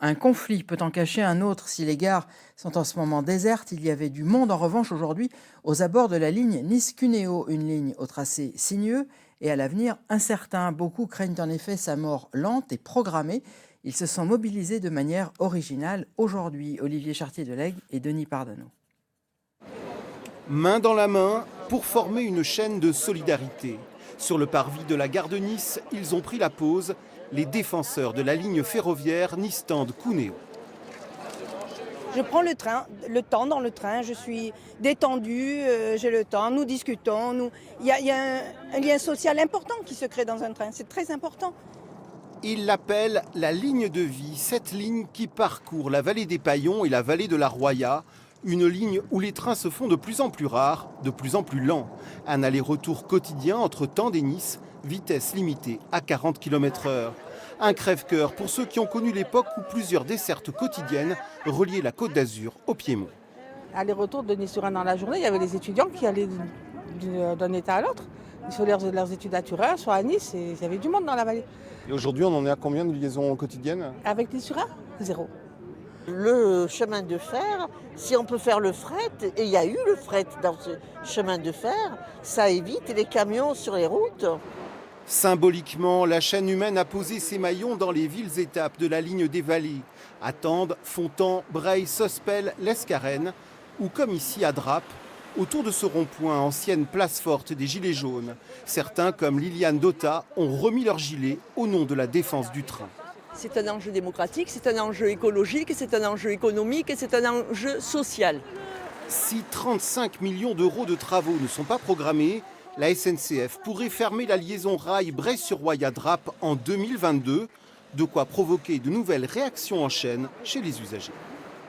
Un conflit peut en cacher un autre si les gares sont en ce moment désertes. Il y avait du monde en revanche aujourd'hui aux abords de la ligne Nice-Cuneo, une ligne au tracé sinueux et à l'avenir incertain. Beaucoup craignent en effet sa mort lente et programmée. Ils se sont mobilisés de manière originale aujourd'hui. Olivier Chartier-Delegue et Denis Pardano. Main dans la main pour former une chaîne de solidarité. Sur le parvis de la gare de Nice, ils ont pris la pause, les défenseurs de la ligne ferroviaire Nice-Tende-Cuneo. Je prends le temps dans le train, je suis détendue, j'ai le temps, nous discutons. Il y a un lien social important qui se crée dans un train, c'est très important. Ils l'appellent la ligne de vie, cette ligne qui parcourt la vallée des Paillons et la vallée de la Roya, une ligne où les trains se font de plus en plus rares, de plus en plus lents. Un aller-retour quotidien entre Tende et Nice, vitesse limitée à 40 km/h. Un crève-cœur pour ceux qui ont connu l'époque où plusieurs dessertes quotidiennes reliaient la Côte d'Azur au Piémont. Aller-retour de Nice-sur-Ain dans la journée, il y avait les étudiants qui allaient d'un état à l'autre. Ils faisaient leurs études à Turin, soit à Nice, et il y avait du monde dans la vallée. Et aujourd'hui, on en est à combien de liaisons quotidiennes? Avec Nice-sur-Ain, 0. Le chemin de fer, si on peut faire le fret, et il y a eu le fret dans ce chemin de fer, ça évite les camions sur les routes. Symboliquement, la chaîne humaine a posé ses maillons dans les villes-étapes de la ligne des vallées. À Tende, Fontan, Breil, Sospel, l'Escarène, ou comme ici à Drappe, autour de ce rond-point, ancienne place forte des Gilets jaunes. Certains, comme Liliane Dota, ont remis leur gilet au nom de la défense du train. C'est un enjeu démocratique, c'est un enjeu écologique, c'est un enjeu économique et c'est un enjeu social. Si 35 millions d'euros de travaux ne sont pas programmés, la SNCF pourrait fermer la liaison rail Breil-sur-Roya-Drappe en 2022, de quoi provoquer de nouvelles réactions en chaîne chez les usagers.